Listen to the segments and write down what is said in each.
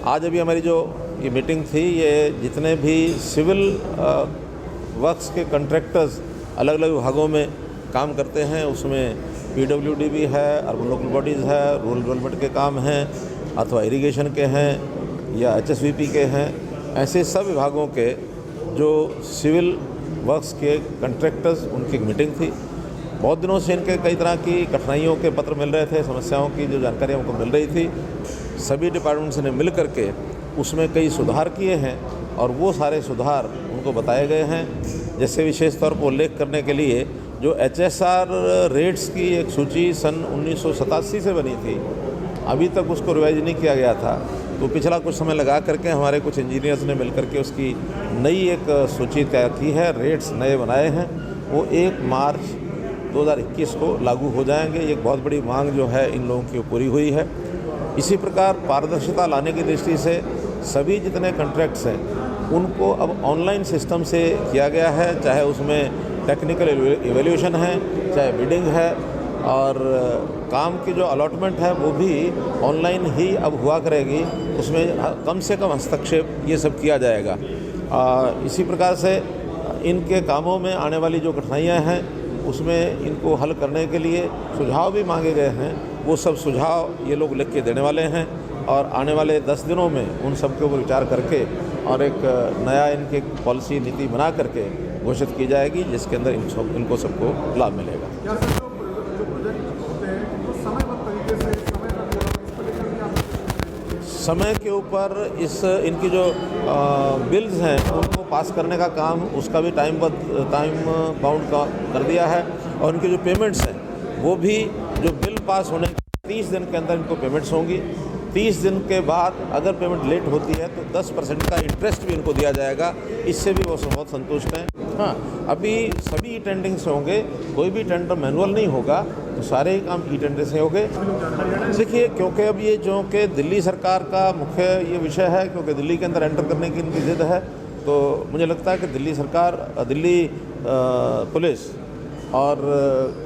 आज अभी हमारी जो ये मीटिंग थी, ये जितने भी सिविल वर्क्स के कॉन्ट्रैक्टर्स अलग अलग विभागों में काम करते हैं, उसमें PWD भी है, अर्बन लोकल बॉडीज़ है, रूरल डेवलपमेंट के काम हैं, अथवा इरिगेशन के हैं या HSVP के हैं, ऐसे सब विभागों के जो सिविल वर्क्स के कॉन्ट्रैक्टर्स, उनकी एक मीटिंग थी। बहुत दिनों से इनके कई तरह की कठिनाइयों के पत्र मिल रहे थे, समस्याओं की जो जानकारी हमको मिल रही थी। सभी डिपार्टमेंट्स ने मिल करके उसमें कई सुधार किए हैं और वो सारे सुधार उनको बताए गए हैं। जैसे विशेष तौर पर उल्लेख करने के लिए जो HSR रेट्स की एक सूची सन 1987 से बनी थी, अभी तक उसको रिवाइज नहीं किया गया था, तो पिछला कुछ समय लगा करके हमारे कुछ इंजीनियर्स ने मिल करके उसकी नई एक सूची तैयार की है, रेट्स नए बनाए हैं। वो 1 मार्च 2021 को लागू हो जाएंगे। ये एक बहुत बड़ी मांग जो है इन लोगों की पूरी हुई है। इसी प्रकार पारदर्शिता लाने की दृष्टि से सभी जितने कॉन्ट्रैक्ट्स हैं उनको अब ऑनलाइन सिस्टम से किया गया है, चाहे उसमें टेक्निकल इवैल्यूएशन है, चाहे बिडिंग है, और काम की जो अलॉटमेंट है वो भी ऑनलाइन ही अब हुआ करेगी। उसमें कम से कम हस्तक्षेप ये सब किया जाएगा। इसी प्रकार से इनके कामों में आने वाली जो कठिनाइयाँ हैं उसमें इनको हल करने के लिए सुझाव भी मांगे गए हैं। वो सब सुझाव ये लोग लिख के देने वाले हैं और आने वाले 10 दिनों में उन सब के ऊपर विचार करके और एक नया इनकी पॉलिसी नीति बना करके घोषित की जाएगी, जिसके अंदर इनको सबको लाभ मिलेगा। समय के ऊपर इनकी जो बिल्स हैं उनको पास करने का काम, उसका भी टाइम बाउंड कर दिया है, और इनकी जो पेमेंट्स हैं वो भी जो बिल पास होने 30 दिन के अंदर इनको पेमेंट्स होंगी। 30 दिन के बाद अगर पेमेंट लेट होती है तो 10% का इंटरेस्ट भी इनको दिया जाएगा। इससे भी वो बहुत संतुष्ट हैं। हाँ, अभी सभी ई टेंडरिंग से होंगे, कोई भी टेंडर मैनुअल नहीं होगा, तो सारे ही काम ई टेंडर से होंगे। देखिए, क्योंकि अब ये जो कि दिल्ली सरकार का मुख्य ये विषय है, क्योंकि दिल्ली के अंदर एंटर करने की इनकी जिद है, तो मुझे लगता है कि दिल्ली सरकार, दिल्ली पुलिस और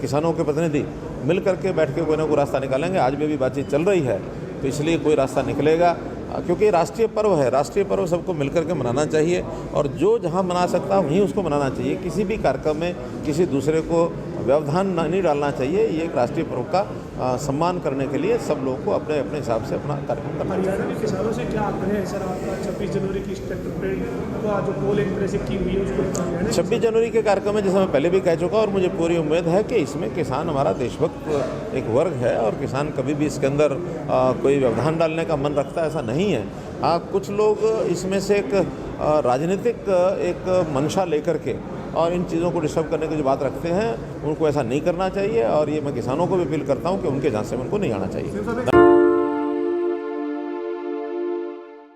किसानों के प्रतिनिधि मिल करके बैठ के कोई ना कोई रास्ता निकालेंगे। आज भी अभी बातचीत चल रही है, तो इसलिए कोई रास्ता निकलेगा, क्योंकि राष्ट्रीय पर्व है। राष्ट्रीय पर्व सबको मिलकर के मनाना चाहिए, और जो जहां मना सकता है वहीं उसको मनाना चाहिए। किसी भी कार्यक्रम में किसी दूसरे को व्यवधान नहीं डालना चाहिए। ये एक राष्ट्रीय पर्व का सम्मान करने के लिए सब लोगों को अपने अपने हिसाब से अपना कार्यक्रम करना चाहिए। हरियाणा के किसानों से क्या आग्रह है सर आपका? 26 जनवरी की जो पोल एक तरह से की हुई है उसको 26 जनवरी के कार्यक्रम में, जैसे मैं पहले भी कह चुका, और मुझे पूरी उम्मीद है कि इसमें किसान हमारा देशभक्त एक वर्ग है, और किसान कभी भी इसके अंदर कोई व्यवधान डालने का मन रखता है, ऐसा नहीं है। हाँ, कुछ लोग इसमें से एक राजनीतिक एक मंशा लेकर के और इन चीज़ों को डिस्टर्ब करने की जो बात रखते हैं, उनको ऐसा नहीं करना चाहिए। और ये मैं किसानों को भी अपील करता हूँ कि उनके झांसे में उनको नहीं आना चाहिए।